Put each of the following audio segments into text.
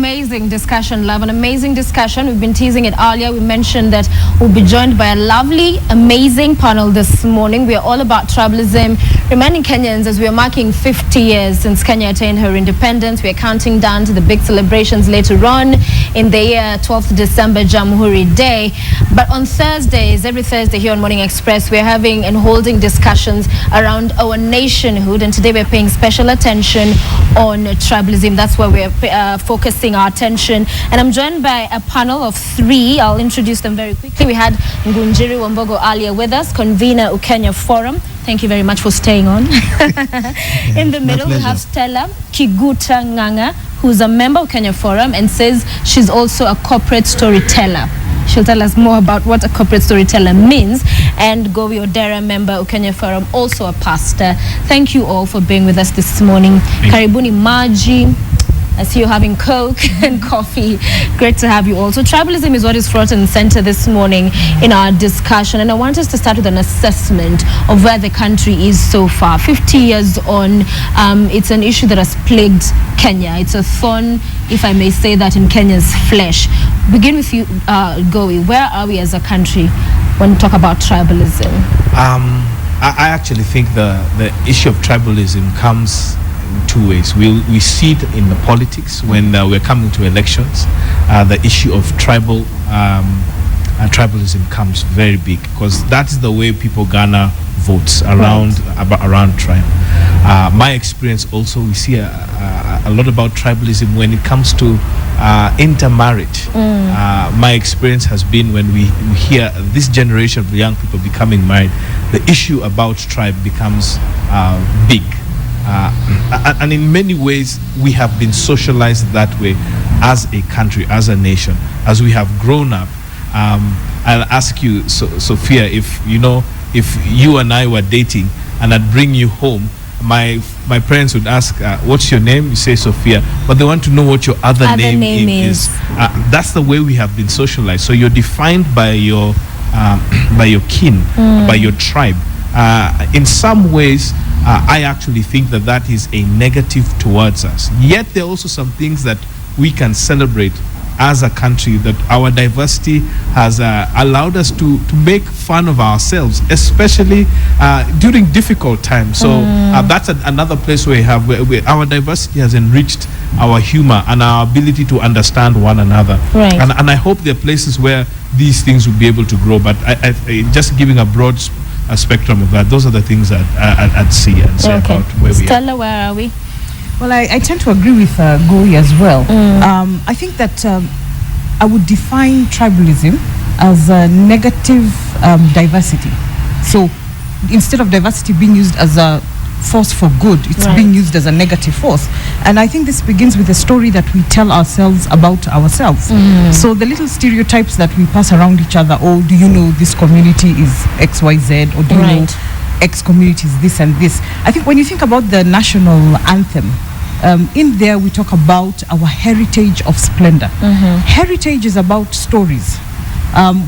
amazing discussion, love. An amazing discussion. We've been teasing it earlier. We mentioned that we'll be joined by a lovely, amazing panel this morning. We are all about tribalism, reminding Kenyans as we are marking 50 years since Kenya attained her independence. We are counting down to the big celebrations later on in the year 12th December, Jamhuri Day. But on Thursdays, every Thursday here on Morning Express, we're having and holding discussions around our nationhood. And today we're paying special attention on tribalism. That's where we're focusing our attention. And I'm joined by a panel of three. I'll introduce them very quickly. We had Ngunjiri Wambogo earlier with us, convener Ukenya Forum. Thank you very much for staying on. In the middle, we have Stella Kiguta Nganga, who's a member of Kenya Forum and says she's also a corporate storyteller. She'll tell us more about what a corporate storyteller means. And Gowi Odera, member of Kenya Forum, also a pastor. Thank you all for being with us this morning. Karibuni Maji. I see you having Coke and coffee. Great to have you all. So tribalism is what is front and center this morning in our discussion. And I want us to start with an assessment of where the country is so far. 50 years on, it's an issue that has plagued Kenya. It's a thorn, if I may say that, in Kenya's flesh. Begin with you, Gowi. Where are we as a country when we talk about tribalism? I actually think the issue of tribalism comes two ways. We see it in the politics when we're coming to elections. The issue of tribalism comes very big because that's the way people garner votes around tribe. My experience also, we see a lot about tribalism when it comes to intermarriage. My experience has been when we hear this generation of young people becoming married, the issue about tribe becomes big. And in many ways, we have been socialized that way as a country, as a nation, as we have grown up. I'll ask you, Sophia, if you and I were dating and I'd bring you home, my parents would ask, what's your name? You say Sophia, but they want to know what your other name is. That's the way we have been socialized. So you're defined by your kin, by your tribe. In some ways, I actually think that is a negative towards us. Yet there are also some things that we can celebrate as a country, that our diversity has allowed us to make fun of ourselves, especially during difficult times. So that's another place where our diversity has enriched our humor and our ability to understand one another. Right. And I hope there are places where these things will be able to grow. But I just giving a broad a spectrum of that. Those are the things that I'd see and say about where we are. Stella, where are we? Well, I tend to agree with Gowi as well. I think that I would define tribalism as a negative diversity. So instead of diversity being used as a force for good, it's being used as a negative force. And I think this begins with a story that we tell ourselves about ourselves. So the little stereotypes that we pass around each other, do you know this community is XYZ, or do you know X community is this and this. I think when you think about the national anthem, in there we talk about our heritage of splendor. Heritage is about stories.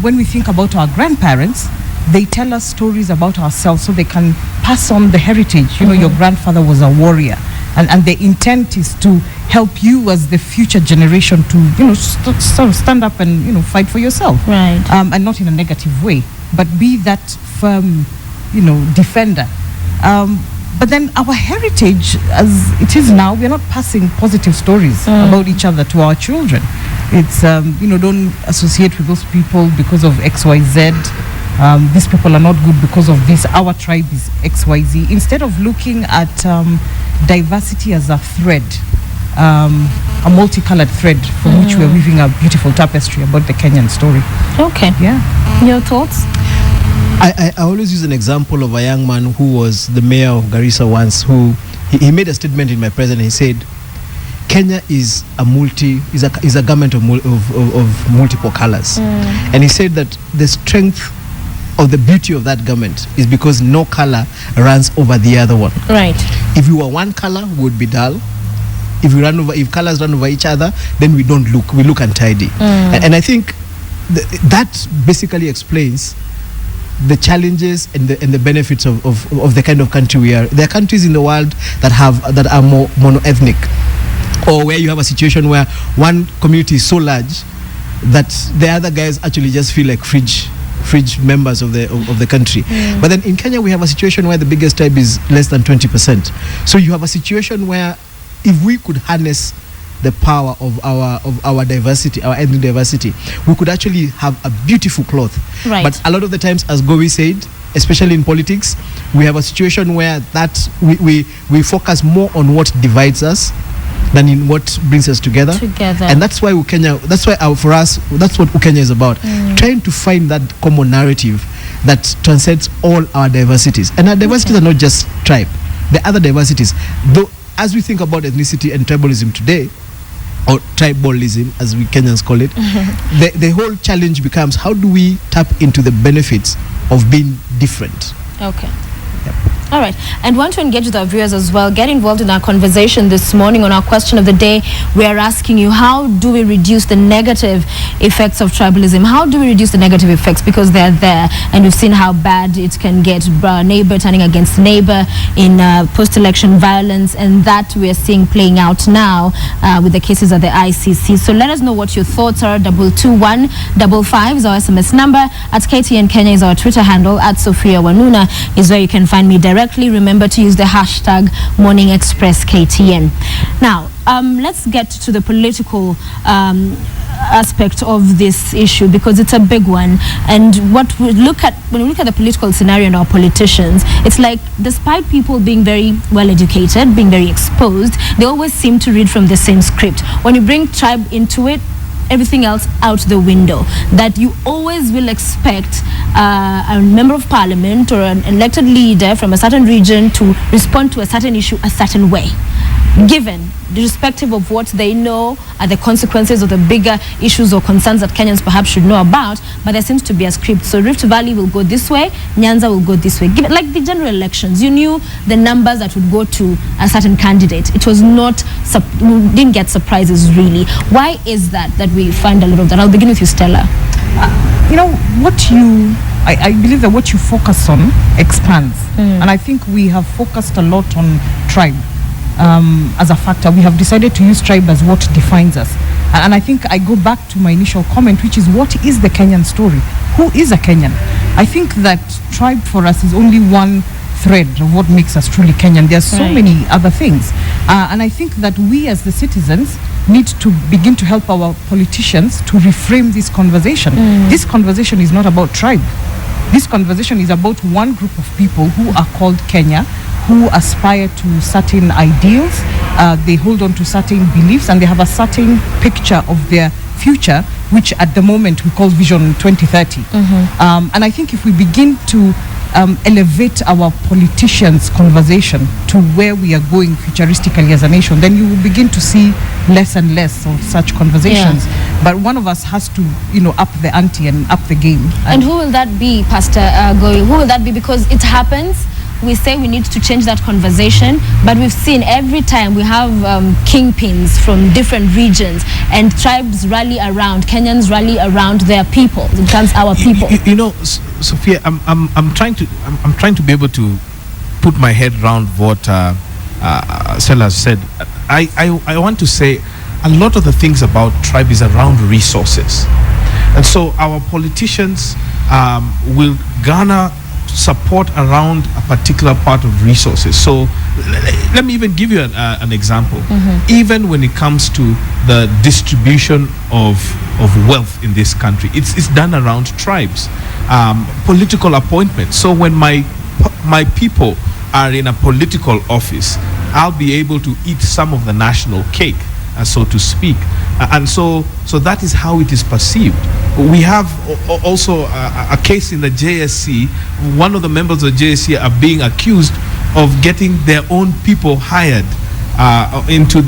When we think about our grandparents, they tell us stories about ourselves so they can pass on the heritage. You know, your grandfather was a warrior, and the intent is to help you as the future generation to, sort of stand up and, fight for yourself. Right. And not in a negative way, but be that firm, defender. But then our heritage, as it is now, we're not passing positive stories about each other to our children. It's, don't associate with those people because of XYZ. These people are not good because of this. Our tribe is XYZ. Instead of looking at diversity as a thread, a multicolored thread from which we're weaving a beautiful tapestry about the Kenyan story. Okay. Yeah. Your thoughts? I always use an example of a young man who was the mayor of Garissa once, who he made a statement in my presence. He said, Kenya is a government of multiple colors. And he said that the strength of the beauty of that government is because no color runs over the other one. Right. If you were one color, we would be dull. If colors run over each other, then we look untidy. And I think that basically explains the challenges and the benefits of the kind of country we are. There are countries in the world that are more mono-ethnic. or where you have a situation where one community is so large that the other guys actually just feel like fridge members of the country. But then in Kenya we have a situation where the biggest tribe is less than 20%. So you have a situation where if we could harness the power of our diversity, our ethnic diversity, we could actually have a beautiful cloth. Right. But a lot of the times, as Govi said, especially in politics, we have a situation where that we focus more on what divides us than in what brings us together. And that's why for us, that's what Ukenya is about. Trying to find that common narrative that transcends all our diversities. And our diversities are not just tribe. The other diversities, though, as we think about ethnicity and tribalism today, or tribalism as we Kenyans call it, the whole challenge becomes, how do we tap into the benefits of being different? Okay. All right, and want to engage with our viewers as well. Get involved in our conversation this morning on our question of the day. We are asking you, how do we reduce the negative effects of tribalism? How do we reduce the negative effects? Because they're there, and we've seen how bad it can get, neighbor turning against neighbor in post-election violence, and that we are seeing playing out now with the cases at the ICC. So let us know what your thoughts are. 22155 is our SMS number. At KTN Kenya is our Twitter handle. At Sophia Wanuna is where you can find me directly. Remember to use the hashtag Morning Express KTN. Now, let's get to the political aspect of this issue, because it's a big one. And what we look at when we look at the political scenario and our politicians, it's like, despite people being very well educated, being very exposed, they always seem to read from the same script. When you bring tribe into it, everything else out the window. That you always will expect a member of parliament or an elected leader from a certain region to respond to a certain issue a certain way, given irrespective of what they know are the consequences of the bigger issues or concerns that Kenyans perhaps should know about. But there seems to be a script. So Rift Valley will go this way, Nyanza will go this way. Given, like the general elections, you knew the numbers that would go to a certain candidate. It was not, we didn't get surprises really. Why is that we find a lot of that? I'll begin with you, Stella. I believe that what you focus on expands. And I think we have focused a lot on tribe. As a factor, we have decided to use tribe as what defines us. And I think I go back to my initial comment, which is, what is the Kenyan story? Who is a Kenyan? I think that tribe for us is only one thread of what makes us truly Kenyan. There are so many other things. And I think that we as the citizens need to begin to help our politicians to reframe this conversation. This conversation is not about tribe. This conversation is about one group of people who are called Kenya, who aspire to certain ideals, they hold on to certain beliefs, and they have a certain picture of their future, which at the moment we call Vision 2030. And I think if we begin to elevate our politicians' conversation to where we are going futuristically as a nation, then you will begin to see less and less of such conversations. But one of us has to, up the ante and up the game. And who will that be, Pastor Goy? Who will that be? Because it happens. We say we need to change that conversation, but we've seen every time we have kingpins from different regions, and tribes rally around, Kenyans rally around their people. It becomes our people. Sophia, I'm trying to be able to put my head around what Stella said. I want to say a lot of the things about tribe is around resources, and so our politicians will garner support around a particular part of resources. So let me even give you an example. Even when it comes to the distribution of wealth in this country, it's done around tribes. Political appointments. So when my people are in a political office, I'll be able to eat some of the national cake, so to speak. And so that is how it is perceived. We have also a case in the JSC. One of the members of the JSC are being accused of getting their own people hired into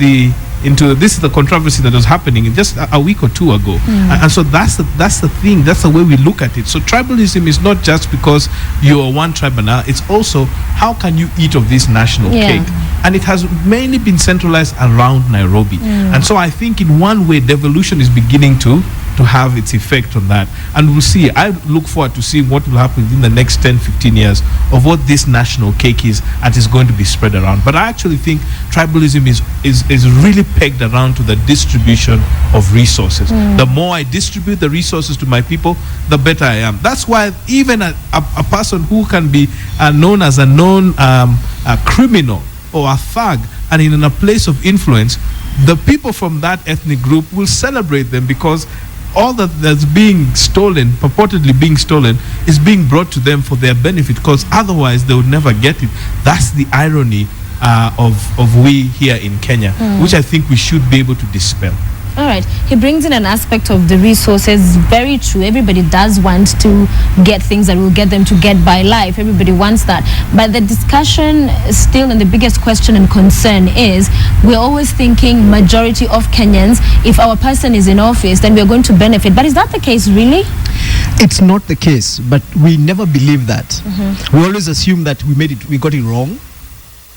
this is the controversy that was happening in just a week or two ago. And so that's the thing. That's the way we look at it. So tribalism is not just because you are one tribe, it's also how can you eat of this national cake. And it has mainly been centralized around Nairobi. And so I think in one way devolution is beginning to to have its effect on that. And we'll see. I look forward to seeing what will happen in the next 10, 15 years of what this national cake is and is going to be spread around. But I actually think tribalism is really pegged around to the distribution of resources. The more I distribute the resources to my people, the better I am. That's why even a person who can be known as a known criminal or a thug and in a place of influence, the people from that ethnic group will celebrate them because all that's being stolen, purportedly being stolen, is being brought to them for their benefit, because otherwise they would never get it. That's the irony of we here in Kenya, which I think we should be able to dispel. All right. He brings in an aspect of the resources. Very true. Everybody does want to get things that will get them to get by life. Everybody wants that. But the discussion still, and the biggest question and concern is, we're always thinking majority of Kenyans, if our person is in office, then we're going to benefit. But is that the case really? It's not the case, but we never believe that. We always assume that we got it wrong.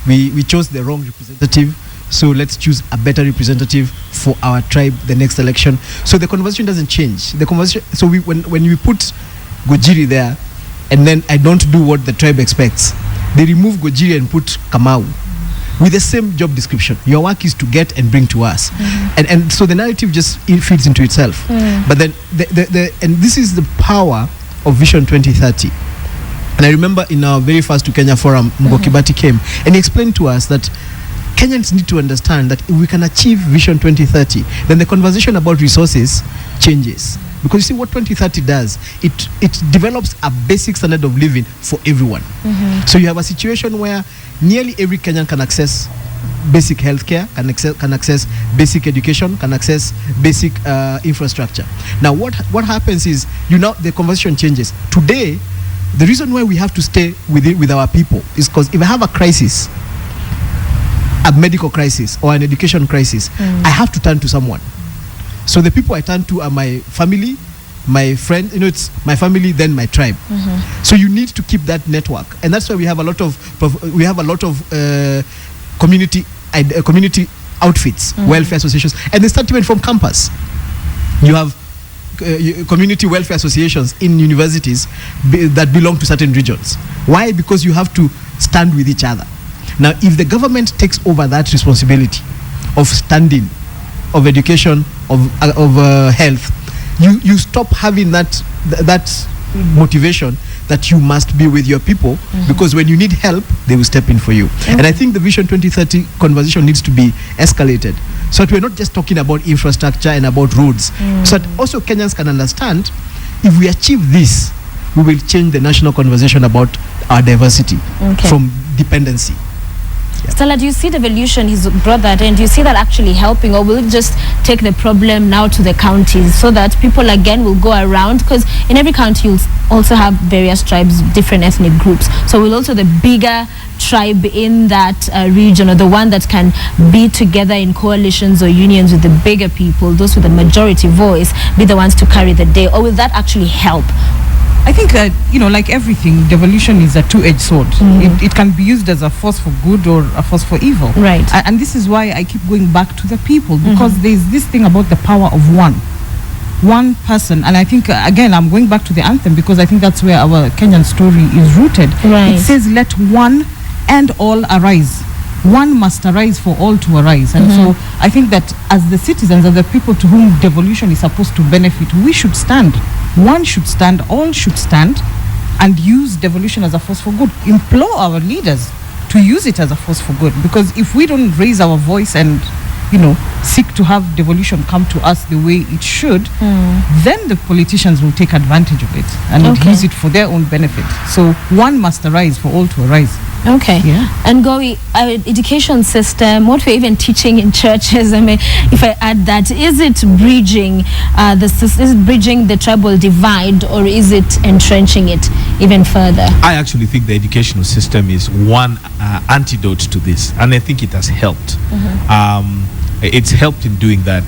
We chose the wrong representative. So let's choose a better representative for our tribe the next election. So the conversation doesn't change. The conversation. So when we put Gojiri there, and then I don't do what the tribe expects, they remove Gojiri and put Kamau with the same job description. Your work is to get and bring to us, and so the narrative just feeds into itself. But then and this is the power of Vision 2030. And I remember in our very first to Kenya forum, Mugokibati came and he explained to us that Kenyans need to understand that if we can achieve Vision 2030, then the conversation about resources changes. Because you see what 2030 does, it develops a basic standard of living for everyone. So you have a situation where nearly every Kenyan can access basic healthcare, can access basic education, can access basic infrastructure. Now what happens is, the conversation changes. Today, the reason why we have to stay with our people is because if I have a crisis, a medical crisis or an education crisis, I have to turn to someone. So the people I turn to are my family, my friend, it's my family, then my tribe. So you need to keep that network, and that's why we have a lot of community outfits, welfare associations, and they start even from campus. You have community welfare associations in universities that belong to certain regions. Why? Because you have to stand with each other. Now, if the government takes over that responsibility of standing, of education, of health, you stop having that motivation that you must be with your people, because when you need help, they will step in for you. And I think the Vision 2030 conversation needs to be escalated, so that we're not just talking about infrastructure and about roads, so that also Kenyans can understand, if we achieve this, we will change the national conversation about our diversity from dependency. Stella, do you see devolution? He's brought that in. Do you see that actually helping, or will it just take the problem now to the counties so that people again will go around? Because in every county you'll also have various tribes, different ethnic groups. So will also the bigger tribe in that region, or the one that can be together in coalitions or unions with the bigger people, those with the majority voice, be the ones to carry the day? Or will that actually help? I think that, like everything, devolution is a two-edged sword. It can be used as a force for good or a force for evil. Right. And this is why I keep going back to the people, because there's this thing about the power of one person. And I think, again, I'm going back to the anthem, because I think that's where our Kenyan story is rooted. Right. It says, let one and all arise. One must arise for all to arise. And so I think that as the citizens, as the people to whom devolution is supposed to benefit, we should stand. One should stand, all should stand, and use devolution as a force for good. Implore our leaders to use it as a force for good, because if we don't raise our voice and seek to have devolution come to us the way it should, then the politicians will take advantage of it and use it for their own benefit. So one must arise for all to arise. Okay. Yeah. And Gowi, our education system, what we're even teaching in churches, I mean, if I add that, is it bridging the tribal divide, or is it entrenching it even further? I actually think the educational system is one antidote to this, and I think it has helped. It's helped in doing that.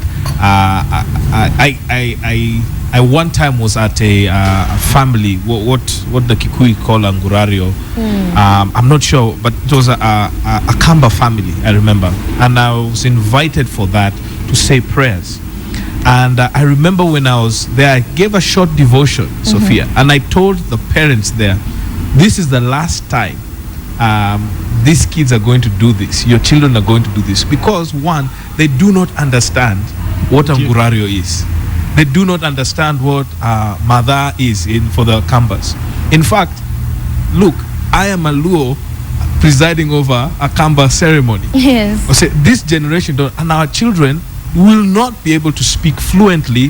I one time was at a family, what the Kikuyu call Angurario. I'm not sure, but it was a Kamba family, I remember. And I was invited for that to say prayers. And I remember when I was there, I gave a short devotion, Sophia, and I told the parents there, this is the last time these kids are going to do this. Your children are going to do this. Because one, they do not understand what Angurario is. They do not understand what Mother is for the Kambas. In fact, look, I am a Luo presiding over a Kamba ceremony. Yes. I say, this generation don't, and our children will not be able to speak fluently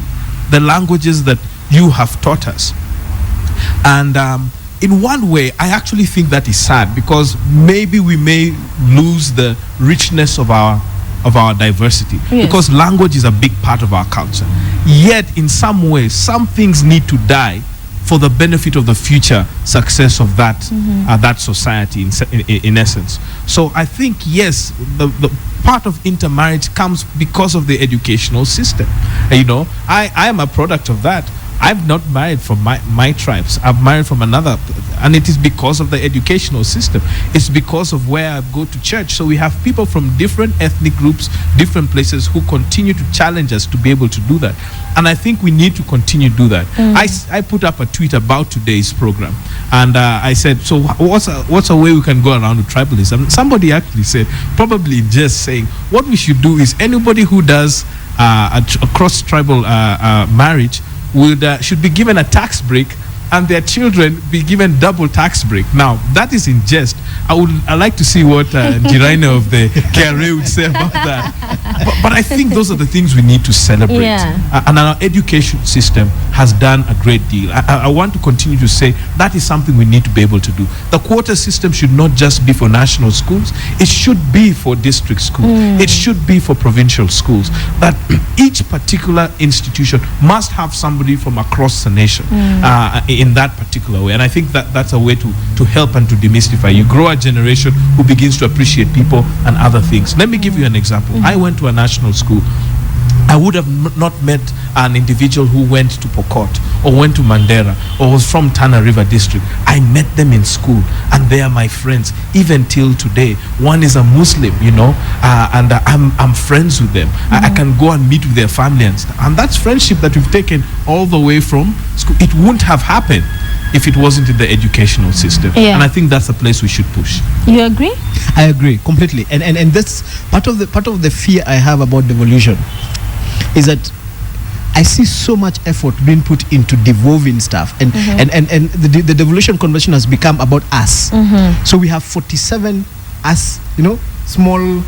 the languages that you have taught us. And in one way, I actually think that is sad, because maybe we may lose the richness of our diversity. Yes. Because language is a big part of our culture. Yet, in some ways, some things need to die for the benefit of the future success of that that society in essence. So I think, yes, the part of intermarriage comes because of the educational system. I am a product of that. I've not married from my tribes. I've married from another, and it is because of the educational system. It's because of where I go to church. So we have people from different ethnic groups, different places, who continue to challenge us to be able to do that. And I think we need to continue to do that. I put up a tweet about today's program, and I said, so what's a way we can go around with tribalism? Somebody actually said, probably just saying, what we should do is anybody who does a cross-tribal marriage should be given a tax break, and their children be given double tax break. Now, that is in jest. I like to see what Jiraina of the KRA would say about that. But I think those are the things we need to celebrate. Yeah. And our education system has done a great deal. I want to continue to say that is something we need to be able to do. The quota system should not just be for national schools. It should be for district schools. It should be for provincial schools. That each particular institution must have somebody from across the nation in that particular way. And I think that's a way to help and to demystify. You grow a generation who begins to appreciate people and other things. Let me give you an example. I went to a national school. I would have not met an individual who went to Pokot or went to Mandera or was from Tana River District. I met them in school, and they are my friends even till today. One is a Muslim, and I'm friends with them. I can go and meet with their family and stuff. And that's friendship that we've taken all the way from school. It wouldn't have happened if it wasn't in the educational system. Yeah. And I think that's a place we should push. You agree? I agree completely, and that's part of the fear I have about devolution, is that I see so much effort being put into devolving stuff, and the devolution conversation has become about us. So we have 47 us, small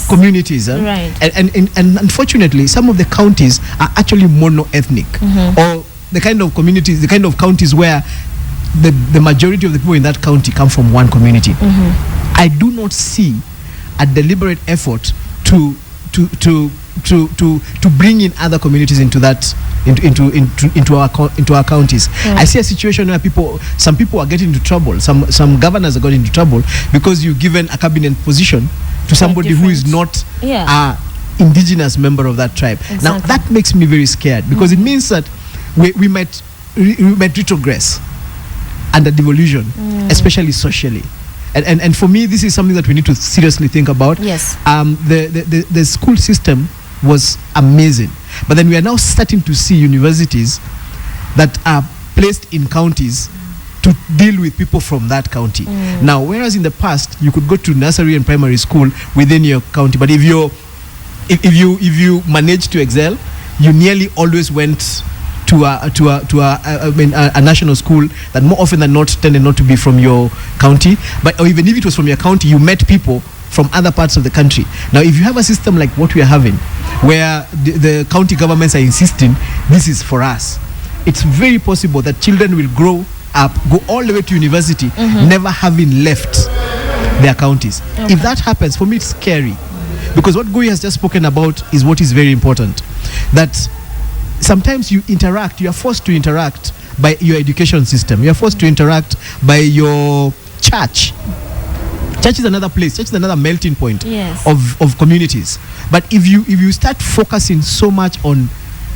communities, right? And unfortunately, some of the counties are actually mono-ethnic, or the kind of communities, the kind of counties where the majority of the people in that county come from one community. I do not see a deliberate effort to bring in other communities into that into our counties. I see a situation where some people are getting into trouble. Some governors are getting into trouble because you've given a cabinet position to somebody who is not a indigenous member of that tribe. Exactly. Now that makes me very scared, because it means that we might retrogress under devolution, especially socially. And for me, this is something that we need to seriously think about. Yes. The school system was amazing, but then we are now starting to see universities that are placed in counties to deal with people from that county. Now, whereas in the past you could go to nursery and primary school within your county, but if you managed to excel, you nearly always went to a national school that more often than not tended not to be from your county, or even if it was from your county, you met people from other parts of the country. Now, if you have a system like what we are having, where the county governments are insisting this is for us, it's very possible that children will grow up, go all the way to university, never having left their counties. If that happens, for me it's scary, because what Gui has just spoken about is what is very important, that sometimes you are forced to interact by your education system. You are forced to interact by your church. Church is another place. Church is another melting point of communities. But if you start focusing so much on,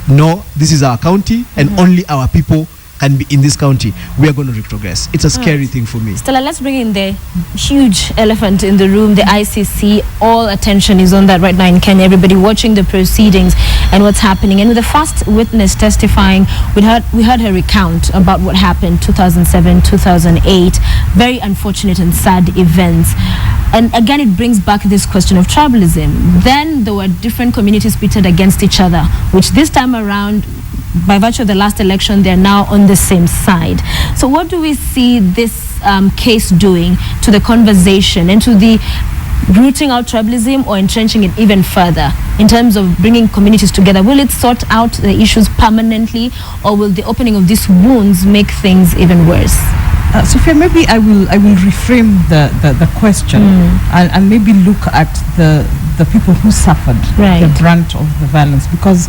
no, this is our county and only our people can be in this county, we are going to retrogress. It's a scary thing for me. Stella, let's bring in the huge elephant in the room, the ICC. All attention is on that right now in Kenya. Everybody watching the proceedings. and what's happening. And with the first witness testifying, we heard her recount about what happened 2007, 2008, very unfortunate and sad events. And again, it brings back this question of tribalism. Then there were different communities pitted against each other, which this time around, by virtue of the last election, they're now on the same side. So what do we see this case doing to the conversation and to the rooting out tribalism or entrenching it even further in terms of bringing communities together? Will it sort out the issues permanently, or will the opening of these wounds make things even worse? Sophia, maybe I will reframe the question and maybe look at the people who suffered the brunt of the violence, because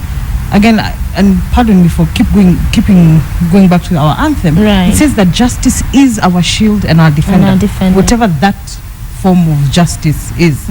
again, and pardon me for keeping going back to our anthem, it says that justice is our shield and our defender, whatever that form of justice is.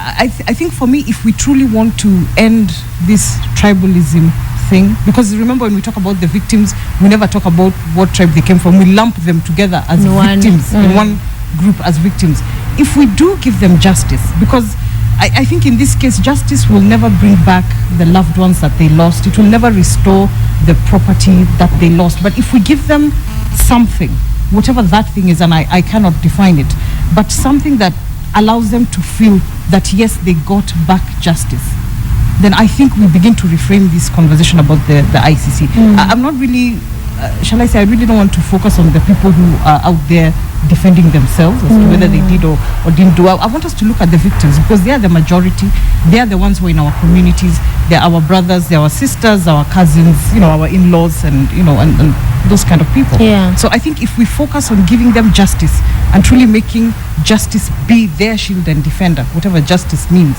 I think for me, if we truly want to end this tribalism thing, because remember, when we talk about the victims, we never talk about what tribe they came from. We lump them together as victims, in one group as victims. If we do give them justice, because I think in this case, justice will never bring back the loved ones that they lost. It will never restore the property that they lost. But if we give them something, whatever that thing is, and I cannot define it, but something that allows them to feel that, yes, they got back justice, then I think we begin to reframe this conversation about the ICC. I'm not really, shall I say, I really don't want to focus on the people who are out there defending themselves as to whether they did or didn't do. I want us to look at the victims, because they are the majority. They are the ones who are in our communities. They are our brothers, they are our sisters, our cousins, our in-laws, and and those kind of people. So I think if we focus on giving them justice and truly making justice be their shield and defender, whatever justice means,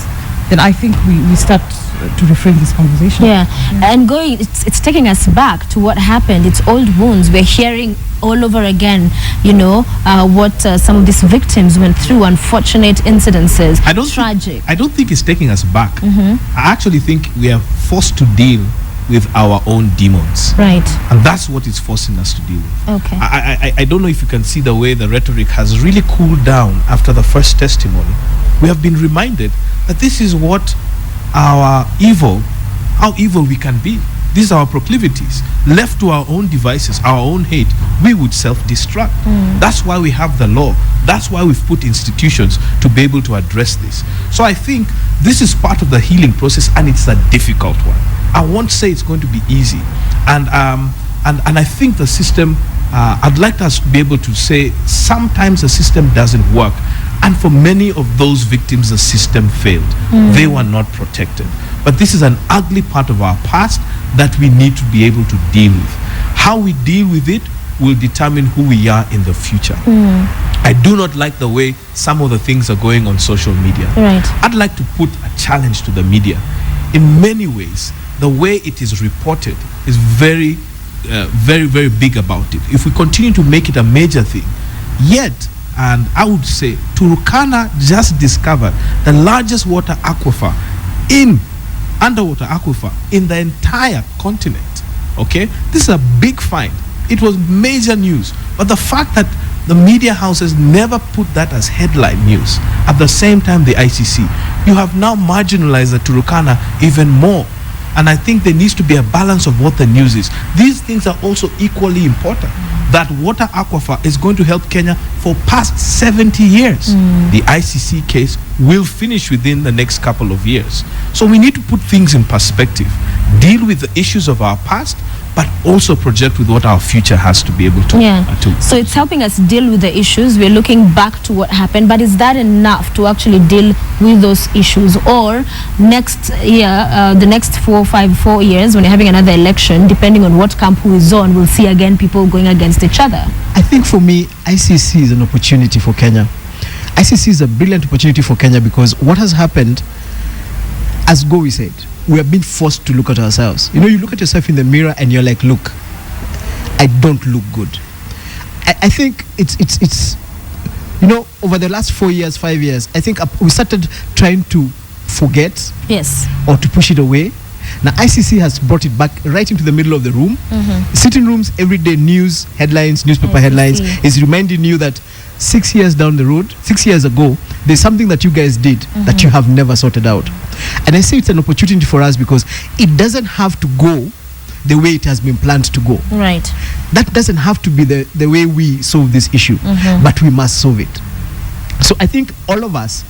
then I think we start to reframe this conversation. And it's taking us back to what happened. It's old wounds. We're hearing all over again, what some of these victims went through, unfortunate incidences. Tragic. I don't think it's taking us back. I actually think we are forced to deal with our own demons. Right. And that's what it's forcing us to deal with. Okay. I don't know if you can see the way the rhetoric has really cooled down after the first testimony. We have been reminded that this is what how evil we can be. These are our proclivities. Left to our own devices, our own hate, we would self-destruct. That's why we have the law. That's why we've put institutions to be able to address this. So I think this is part of the healing process, and it's a difficult one. I won't say it's going to be easy. And I think the system, I'd like us to be able to say sometimes the system doesn't work. And for many of those victims, the system failed. They were not protected. But this is an ugly part of our past that we need to be able to deal with. How we deal with it will determine who we are in the future. I do not like the way some of the things are going on social media. I'd like to put a challenge to the media. In many ways, the way it is reported is very, very big about it. If we continue to make it a major thing, yet, and I would say, Turkana just discovered the largest underwater aquifer in the entire continent. Okay, this is a big find. It was major news, but the fact that the media houses never put that as headline news. At the same time, the ICC, you have now marginalized the Turkana even more. And I think there needs to be a balance of what the news is. These things are also equally important. That water aquifer is going to help Kenya for past 70 years. The ICC case will finish within the next couple of years. So we need to put things in perspective, deal with the issues of our past, but also project with what our future has to be able to. So it's helping us deal with the issues. We're looking back to what happened, but is that enough to actually deal with those issues? Or next year, the next 4 years, when you're having another election, depending on what camp who is on, we'll see again people going against each other? I think for me, ICC is an opportunity for Kenya. ICC is a brilliant opportunity for Kenya, because what has happened, as Gowi said, we have been forced to look at ourselves. You look at yourself in the mirror and you're like, look, I don't look good. I think it's over the last 4 years, 5 years, I think we started trying to forget, yes, or to push it away. Now ICC has brought it back right into the middle of the room. Sitting rooms, everyday news, headlines, newspaper headlines is reminding you that 6 years down the road, 6 years ago, there's something that you guys did that you have never sorted out. And I say it's an opportunity for us because it doesn't have to go the way it has been planned to go. Right. That doesn't have to be the way we solve this issue, but we must solve it. So I think all of us,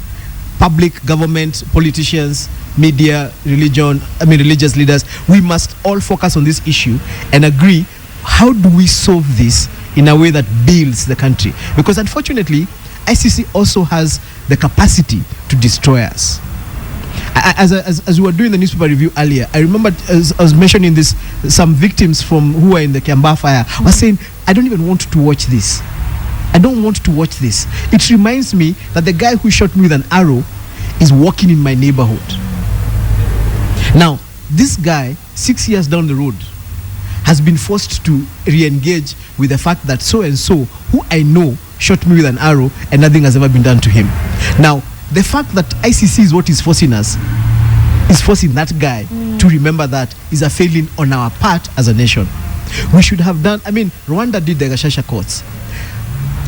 public, government, politicians, media, religious leaders, we must all focus on this issue and agree, how do we solve this in a way that builds the country? Because unfortunately, ICC also has the capacity to destroy us. As we were doing the newspaper review earlier, I remember as I was mentioning this, some victims from who were in the Kiambaa fire were saying, I don't even want to watch this. I don't want to watch this. It reminds me that the guy who shot me with an arrow is walking in my neighborhood. Now, this guy, 6 years down the road, has been forced to re-engage with the fact that so-and-so, who I know, shot me with an arrow and nothing has ever been done to him. Now, the fact that ICC is what is forcing us, is forcing that guy to remember that is a failing on our part as a nation. We should have done, Rwanda did the Gashasha courts.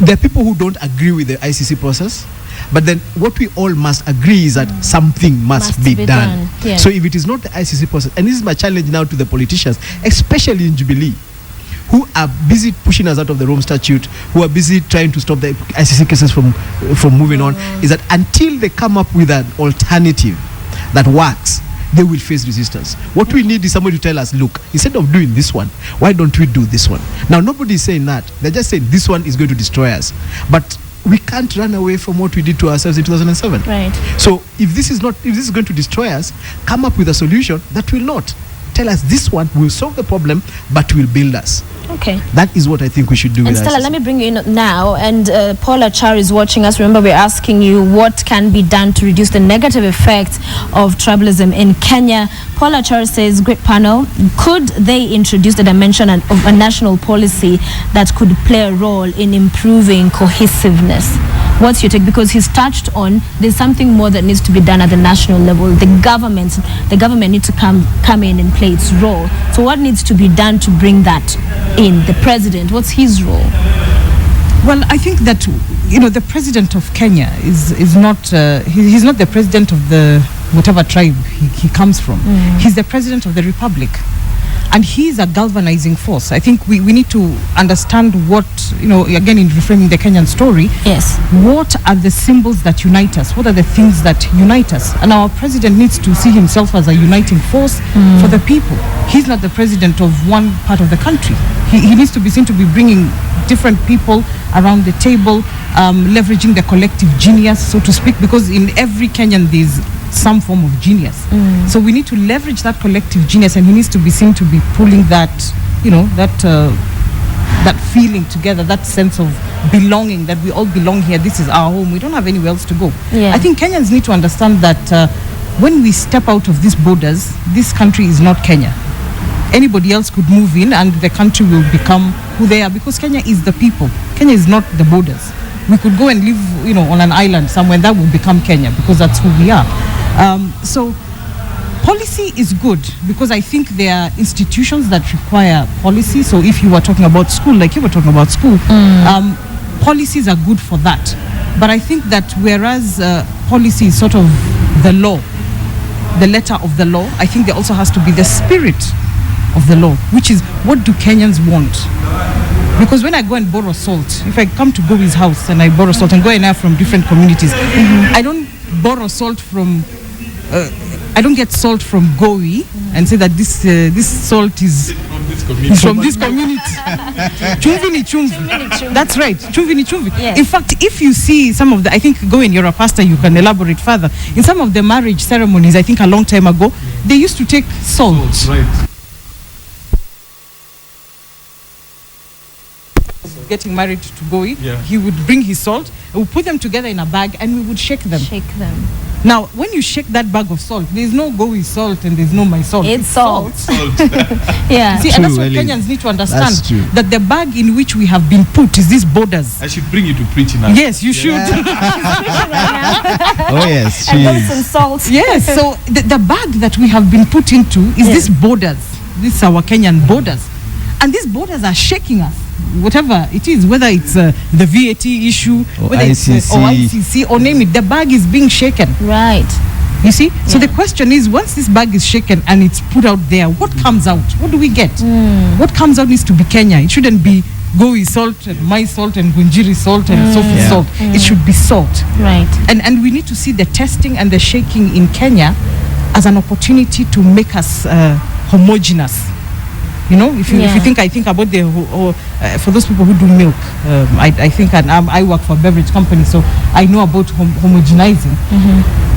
There are people who don't agree with the ICC process, but then what we all must agree is that something must be done. Yes. So if it is not the ICC process, and this is my challenge now to the politicians, especially in Jubilee, who are busy pushing us out of the Rome Statute, who are busy trying to stop the ICC cases from moving on, is that until they come up with an alternative that works, they will face resistance. What we need is somebody to tell us, look, instead of doing this one, why don't we do this one? Now, nobody is saying that. They're just saying this one is going to destroy us. But we can't run away from what we did to ourselves in 2007. Right. So if this is going to destroy us, come up with a solution that will not. Tell us this one will solve the problem, but will build us. Okay. That is what I think we should do. And Stella, let me bring you in now. And Paula Char is watching us. Remember, we're asking you what can be done to reduce the negative effects of tribalism in Kenya. Paula Char says, great panel, could they introduce the dimension of a national policy that could play a role in improving cohesiveness? What's your take? Because he's touched on there's something more that needs to be done at the national level. The government needs to come in and play its role. So what needs to be done to bring that in? The president, what's his role? Well, I think that the president of Kenya is not he's not the president of the whatever tribe he comes from. He's the president of the republic. And he's a galvanizing force. I think we need to understand what, again, in reframing the Kenyan story, yes, what are the symbols that unite us? What are the things that unite us? And our president needs to see himself as a uniting force for the people. He's not the president of one part of the country. He needs to be seen to be bringing different people around the table, leveraging the collective genius, so to speak, because in every Kenyan there's some form of genius. So we need to leverage that collective genius, and he needs to be seen to be pulling that, that feeling together, that sense of belonging, that we all belong here. This is our home. We don't have anywhere else to go. Yeah. I think Kenyans need to understand that when we step out of these borders, this country is not Kenya. Anybody else could move in and the country will become who they are, because Kenya is the people. Kenya is not the borders. We could go and live, on an island somewhere, and that will become Kenya, because that's who we are. So policy is good, because I think there are institutions that require policy. So if you were talking about school, like you were talking about school, policies are good for that. But I think that whereas policy is sort of the law, the letter of the law, I think there also has to be the spirit of the law, which is, what do Kenyans want? Because when I go and borrow salt, if I come to Gowi's house and I borrow salt and go and have from different communities, I don't borrow salt from, I don't get salt from Gowi and say that this salt is from this community. Chumvi ni chumvi. That's right. Chumvi ni chumvi. Yes. In fact, if you see some of the, I think, Gowi, you're a pastor, you can elaborate further. In some of the marriage ceremonies, I think a long time ago, they used to take salt. Right. getting married to Goi, Yeah. he would bring his salt, and we put them together in a bag, and we would shake them. Shake them. Now, when you shake that bag of salt, there's no Goi salt and there's no my salt. It's salt. Yeah. See, True, and that's what Ellie. Kenyans need to That's understand, true. that the bag in which we have been put is these borders. I should bring you to preach in Yes, you should. Oh yes, And she then is. some salt. Yes, so the bag that we have been put into is Yeah. these borders. These are our Kenyan borders. And these borders are shaking us, whatever it is, whether it's the VAT issue, Or whether it's or ICC. ICC, or name it, the bag is being shaken. Right. You see? So Yeah. the question is, once this bag is shaken and it's put out there, what comes out? What do we get? What comes out needs to be Kenya. It shouldn't be Goi salt and my salt and Gunjiri salt and Sophie Yeah. salt. It should be salt. Right. And we need to see the testing and the shaking in Kenya as an opportunity to make us homogeneous. You know, if you Yeah. think, I think about for those people who do milk, I think, and I work for a beverage company, so I know about homogenizing.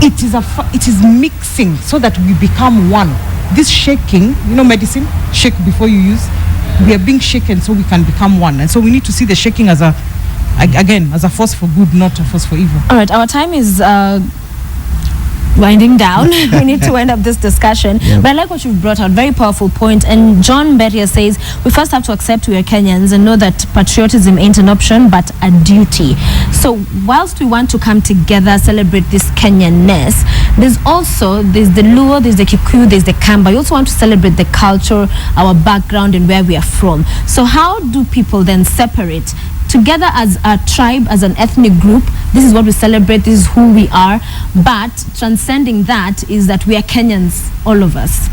It is mixing so that we become one. This shaking, you know, medicine, shake before you use. We are being shaken so we can become one, and so we need to see the shaking as a force for good, not a force for evil. All right, our time is winding down. We need to wind up this discussion. Yep. But I like what you've brought out, very powerful point. And John Beria says, we first have to accept we are Kenyans and know that patriotism ain't an option, but a duty. So whilst we want to come together, celebrate this Kenyanness, there's the Luo, there's the Kikuyu, there's the Kamba. You also want to celebrate the culture, our background, and where we are from. So how do people then separate together as a tribe, as an ethnic group? This is what we celebrate, this is who we are, but transcending that is that we are Kenyans, all of us.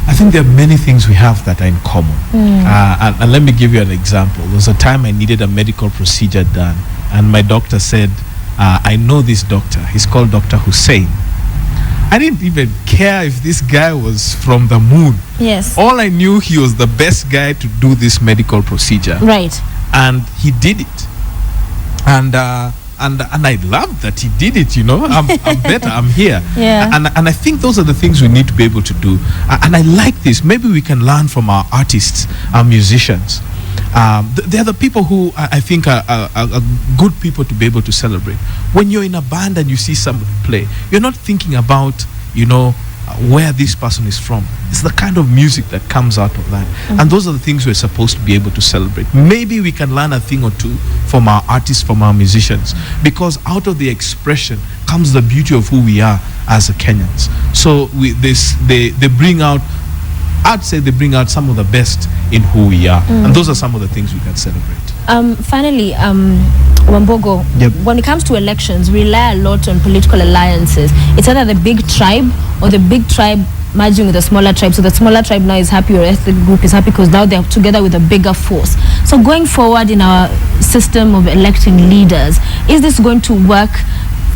I think there are many things we have that are in common. And let me give you an example. There was a time I needed a medical procedure done, and my doctor said, I know this doctor. He's called Dr. Hussein. I didn't even care if this guy was from the moon. Yes. All I knew, he was the best guy to do this medical procedure. Right. And he did it. And I love that he did it, you know. I'm better, I'm here. Yeah. And I think those are the things we need to be able to do. And I like this. Maybe we can learn from our artists, our musicians. They're the people who I think are good people to be able to celebrate. When you're in a band and you see somebody play, you're not thinking about, you know, where this person is from. It's the kind of music that comes out of that. And those are the things we're supposed to be able to celebrate. Maybe we can learn a thing or two from our artists, from our musicians, because out of the expression comes the beauty of who we are as Kenyans. So they bring out, I'd say they bring out some of the best in who we are. And those are some of the things we can celebrate. Finally, Wambogo, Yep. when it comes to elections, we rely a lot on political alliances. It's either the big tribe or the big tribe merging with the smaller tribe. So the smaller tribe now is happy, or ethnic group is happy because now they're together with a bigger force. So going forward in our system of electing leaders, is this going to work,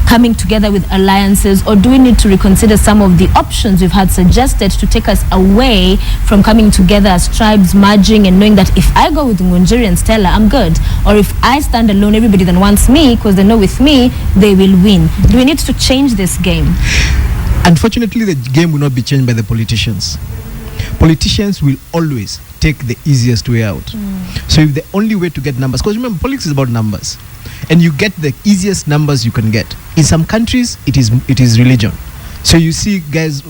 coming together with alliances, or do we need to reconsider some of the options we've had suggested to take us away from coming together as tribes, merging, and knowing that if I go with Ngunjiri and Stella, I'm good, or if I stand alone, everybody then wants me because they know with me they will win? Do we need to change this game? Unfortunately, the game will not be changed by the politicians. Politicians will always take the easiest way out. So if the only way to get numbers, because remember, politics is about numbers, and you get the easiest numbers you can get. In some countries, it is religion. So you see guys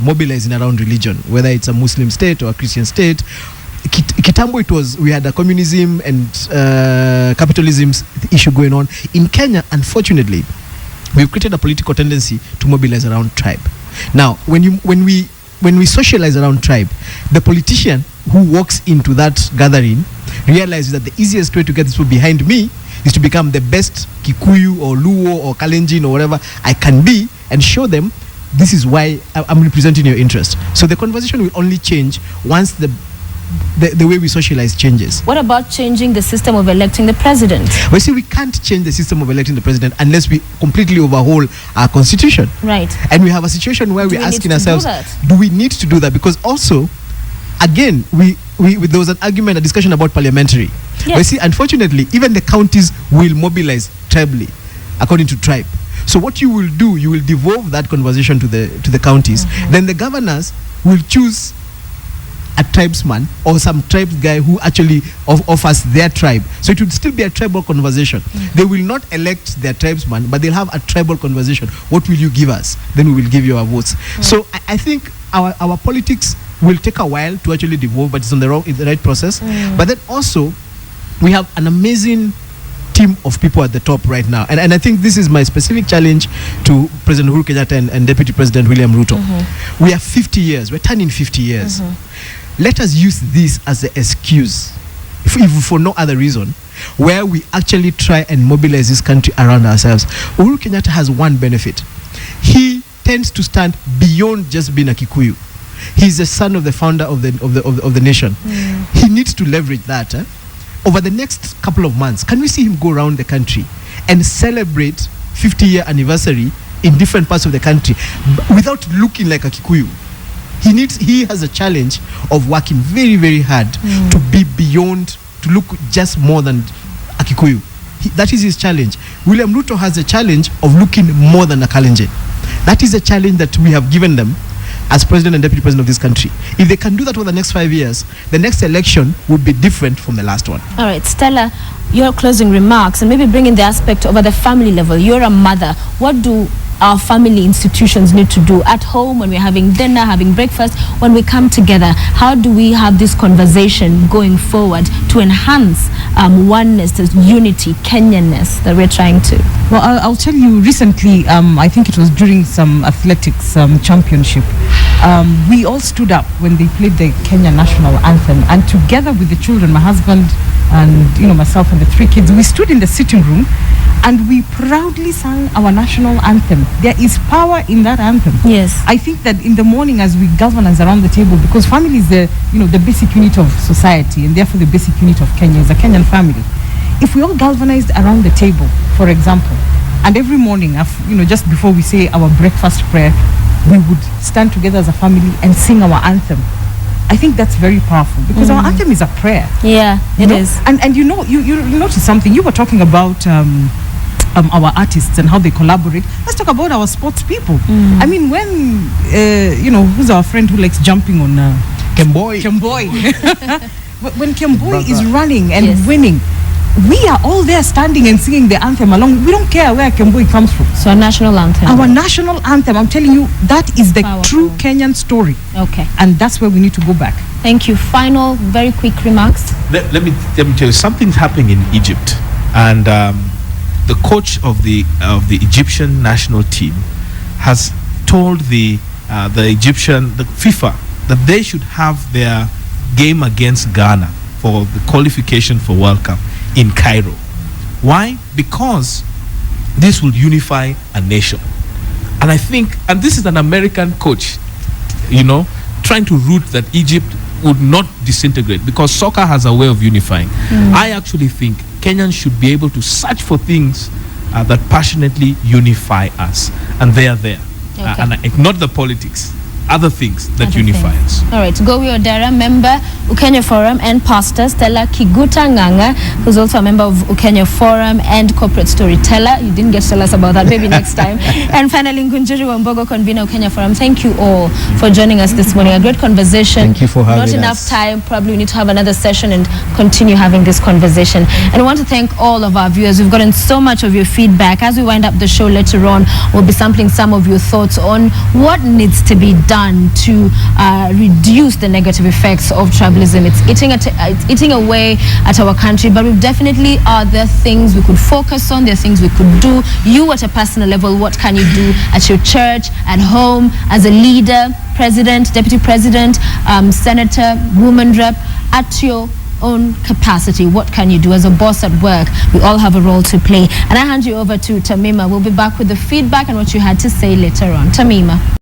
mobilizing around religion, whether it's a Muslim state or a Christian state. Kitambo, we had a communism and capitalism issue going on. In Kenya, unfortunately, we've created a political tendency to mobilize around tribe. Now, when we socialize around tribe, the politician who walks into that gathering realizes that the easiest way to get people behind me is to become the best Kikuyu or Luo or Kalenjin or whatever I can be, and show them this is why I'm representing your interest. So the conversation will only change once the way we socialize changes. What about changing the system of electing the president? We see we can't change the system of electing the president unless we completely overhaul our constitution. Right. And we have a situation where Do we're we need asking to do ourselves, that? do we need to do that? Because also, again, there was an argument, a discussion about parliamentary. Yes. But see, unfortunately, even the counties will mobilize tribally, according to tribe. So what you will do, you will devolve that conversation to the counties. Then the governors will choose a tribesman or some tribe guy who actually offers their tribe. So it would still be a tribal conversation. They will not elect their tribesman, but they'll have a tribal conversation. What will you give us? Then we will give you our votes. So I think our politics will take a while to actually devolve, but it's on the right process. But then also, we have an amazing team of people at the top right now. And I think this is my specific challenge to President Uhuru Kenyatta and Deputy President William Ruto. We are 50 years. We're turning 50 years. Let us use this as an excuse, if for no other reason, where we actually try and mobilize this country around ourselves. Uhuru Kenyatta has one benefit. He tends to stand beyond just being a Kikuyu. He's the son of the founder of the nation. He needs to leverage that. Over the next couple of months, can we see him go around the country and celebrate 50-year anniversary in different parts of the country without looking like a Kikuyu? He has a challenge of working very, very hard to be beyond, to look just more than a Kikuyu. That is his challenge. William Ruto has a challenge of looking more than a Kalenjin. That is a challenge that we have given them as president and deputy president of this country. If they can do that over the next 5 years, the next election would be different from the last one. All right, Stella, your closing remarks, and maybe bring in the aspect over the family level. You're a mother. What do our family institutions need to do at home when we're having dinner, having breakfast, when we come together? How do we have this conversation going forward to enhance oneness, this unity, Kenyanness that we're trying to? Well, I'll tell you, recently, I think it was during some athletics championship, we all stood up when they played the Kenya national anthem, and together with the children, my husband and myself and the 3 kids, we stood in the sitting room and we proudly sang our national anthem. There is power in that anthem. Yes. I think that in the morning, as we galvanize around the table, because family is the basic unit of society, and therefore the basic unit of Kenya is a Kenyan family. If we all galvanized around the table, for example, and every morning, just before we say our breakfast prayer, we would stand together as a family and sing our anthem. I think that's very powerful, because our anthem is a prayer. Yeah, it is. And you notice something. You were talking about our artists and how they collaborate. Let's talk about our sports people. I mean, when who's our friend who likes jumping on Kemboy. When Kemboy is running and winning, we are all there standing and singing the anthem along. We don't care where Kemboy comes from. So our national anthem. Our national anthem, I'm telling you, that is the true Kenyan story. Okay. And that's where we need to go back. Thank you. Final, very quick remarks. Let me tell you, something's happening in Egypt, and the coach of the Egyptian national team has told the FIFA that they should have their game against Ghana for the qualification for World Cup in Cairo. Why? Because this will unify a nation. And I think, and this is an American coach, trying to root that Egypt would not disintegrate, because soccer has a way of unifying. I actually think Kenyans should be able to search for things that passionately unify us, and they are there. Okay. And not the politics, other things that unify us. All right, Gowi Odera, member, Ukenya Forum, and Pastor Stella Kiguta Nganga, who's also a member of Ukenya Forum and corporate storyteller. You didn't get to tell us about that, maybe next time. And finally, Ngunjiri Wambogo, convener Ukenya Forum. Thank you all for joining us this morning. A great conversation. Thank you for having us. Not enough time. Probably we need to have another session and continue having this conversation. And I want to thank all of our viewers. We've gotten so much of your feedback. As we wind up the show later on, we'll be sampling some of your thoughts on what needs to be done to reduce the negative effects of tribalism. It's eating away at our country, but we definitely are there things we could focus on, there are things we could do. You at a personal level, what can you do at your church, at home, as a leader, president, deputy president, senator, woman rep, at your own capacity? What can you do as a boss at work? We all have a role to play. And I hand you over to Tamima. We'll be back with the feedback and what you had to say later on. Tamima.